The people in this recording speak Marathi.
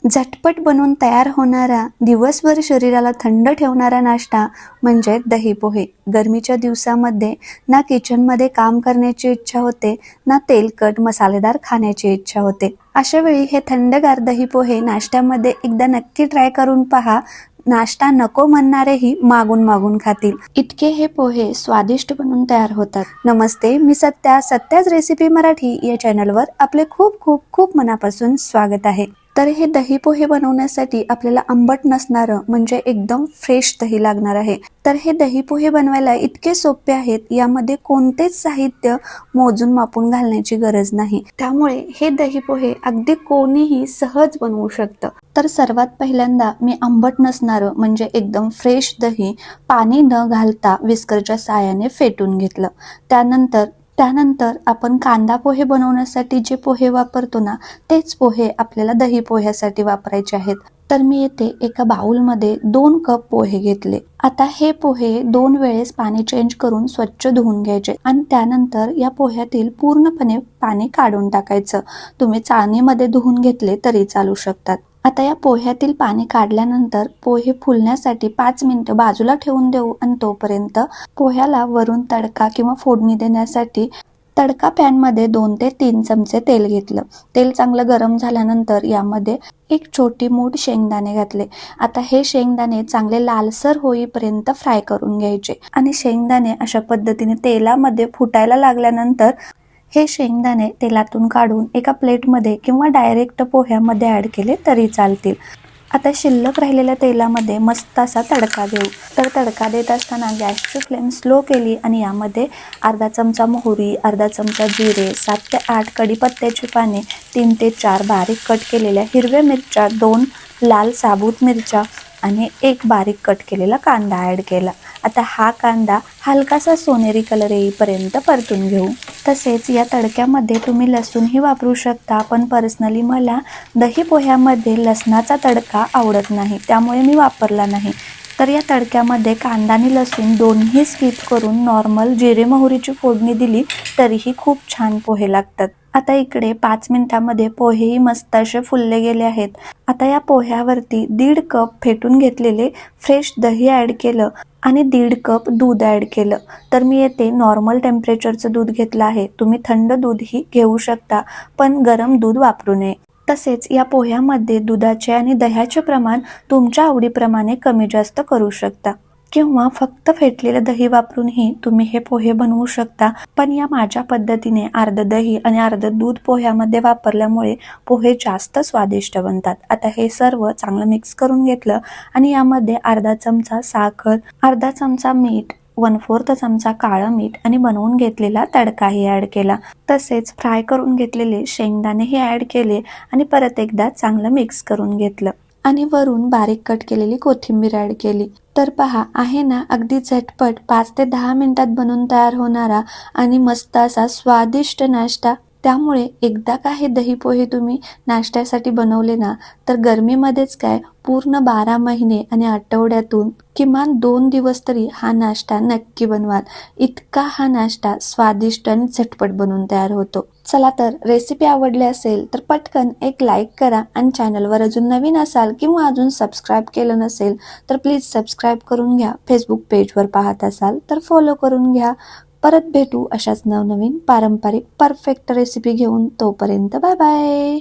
झटपट बनवून तयार होणारा, दिवसभर शरीराला थंड ठेवणारा नाश्ता म्हणजे दही पोहे. गरमीच्या दिवसामध्ये ना किचनमध्ये काम करण्याची इच्छा होते, ना तेलकट मसालेदार खाण्याची इच्छा होते. अशा वेळी हे थंडगार दही पोहे नाश्त्यामध्ये एकदा नक्की ट्राय करून पहा. नाश्ता नको म्हणणारेही मागून मागून खातील, इतके हे पोहे स्वादिष्ट बनून तयार होतात. नमस्ते, मी सत्याच रेसिपी मराठी या चॅनलवर आपले खूप खूप खूप मनापासून स्वागत आहे. तर हे दही पोहे बनवण्यासाठी आपल्याला आंबट नसणारं म्हणजे एकदम फ्रेश दही लागणार आहे. तर हे दही पोहे बनवायला इतके सोपे आहेत, यामध्ये कोणतेच साहित्य मोजून मापून घालण्याची गरज नाही. त्यामुळे हे दही पोहे अगदी कोणीही सहज बनवू शकतं. तर सर्वात पहिल्यांदा मी आंबट नसणारं म्हणजे एकदम फ्रेश दही पाणी न घालता विस्करच्या साहाय्याने फेटून घेतलं. त्यानंतर आपण कांदा पोहे बनवण्यासाठी जे पोहे वापरतो ना, तेच पोहे आपल्याला दही पोह्यासाठी वापरायचे आहेत. तर मी येथे एका बाउलमध्ये 2 कप पोहे घेतले. आता हे पोहे 2 वेळेस पाणी चेंज करून स्वच्छ धुवून घ्यायचे आणि त्यानंतर या पोह्यातील पूर्णपणे पाणी काढून टाकायचं. तुम्ही चाळणीमध्ये धुवून घेतले तरी चालू शकतात. आता या पोह्यातील पाणी काढल्यानंतर पोहे फुलण्यासाठी 5 मिनिटं बाजूला ठेवून देऊ आणि तोपर्यंत पोह्याला वरून तडका किंवा फोडणी देण्यासाठी तडका पॅनमध्ये 2 ते 3 चमचे तेल घेतलं. तेल चांगलं गरम झाल्यानंतर यामध्ये एक छोटी मूठ शेंगदाणे घातले. आता हे शेंगदाणे चांगले लालसर होईपर्यंत फ्राय करून घ्यायचे आणि शेंगदाणे अशा पद्धतीने तेलामध्ये फुटायला लागल्यानंतर हे शेंगदाणे तेलातून काढून एका प्लेटमध्ये किंवा डायरेक्ट पोह्यामध्ये ॲड केले तरी चालतील. आता शिल्लक राहिलेल्या तेलामध्ये मस्त असा तडका देऊ. तर तडका देत असताना गॅसची फ्लेम स्लो केली आणि यामध्ये अर्धा चमचा मोहरी, अर्धा चमचा जिरे, 7 ते 8 कढीपत्त्याची पाने, 3 ते 4 बारीक कट केलेल्या हिरव्या मिरच्या, 2 लाल साबूत मिरच्या आणि 1 बारीक कट केलेला कांदा ॲड केला. आता हा कांदा हलकासा सोनेरी कलर येईपर्यंत परतून घेऊ. तसेच या तडक्यामध्ये तुम्ही लसूणही वापरू शकता, पण पर्सनली मला दही पोह्यामध्ये लसणाचा तडका आवडत नाही, त्यामुळे मी वापरला नाही. तर या तडक्यामध्ये कांदा आणि लसूण दोन्ही स्किप करून नॉर्मल जिरे मोहरीची फोडणी दिली तरीही खूप छान पोहे लागतात. आता इकडे 5 मिनिटांमध्ये पोहेही मस्त असे फुलले गेले आहेत. आता या पोह्यावरती 1.5 कप फेटून घेतलेले फ्रेश दही ॲड केलं आणि 1.5 कप दूध ॲड केलं. तर मी येथे नॉर्मल टेम्परेचरचं दूध घेतलं आहे. तुम्ही थंड दूधही घेऊ शकता, पण गरम दूध वापरू नये. तसेच या पोह्यामध्ये दुधाचे आणि दह्याचे प्रमाण तुमच्या आवडीप्रमाणे कमी जास्त करू शकता किंवा फक्त फेटलेलं दही वापरूनही तुम्ही हे पोहे बनवू शकता. पण या माझ्या पद्धतीने अर्ध दही आणि अर्ध दूध पोह्यामध्ये वापरल्यामुळे पोहे जास्त स्वादिष्ट बनतात. आता हे सर्व चांगलं मिक्स करून घेतलं आणि यामध्ये अर्धा चमचा साखर, अर्धा चमचा मीठ, 1/4 चमचा काळं मीठ आणि बनवून घेतलेला तडकाही ॲड केला. तसेच फ्राय करून घेतलेले शेंगदाणेही ॲड केले आणि परत एकदा चांगलं मिक्स करून घेतलं आणि वरून बारीक कट केलेली कोथिंबीर ॲड केली. तर पहा, आहे ना अगदी झटपट 5 ते 10 मिनिटात बनून तयार होणारा आणि मस्त असा स्वादिष्ट नाश्ता. त्यामुळे एकदा का हे दही पोहे तुम्ही नाश्त्यासाठी बनवले ना, तर गरमीमध्येच काय पूर्ण 12 महिने आणि आठवड्यातून किमान 2 दिवस तरी हा नाश्ता नक्की बनवाल. इतका हा नाश्ता स्वादिष्ट आणि झटपट बनून तयार होतो. चला तर, रेसिपी आवडली असेल तर पटकन एक लाईक करा आणि चॅनलवर अजून नवीन असाल किंवा अजून सबस्क्राईब केलं नसेल तर प्लीज सबस्क्राईब करून घ्या. फेसबुक पेजवर पाहत असाल तर फॉलो करून घ्या. परत भेटू अशाच नवनवीन पारंपरिक परफेक्ट रेसिपी घेऊन. तोपर्यंत बाय बाय.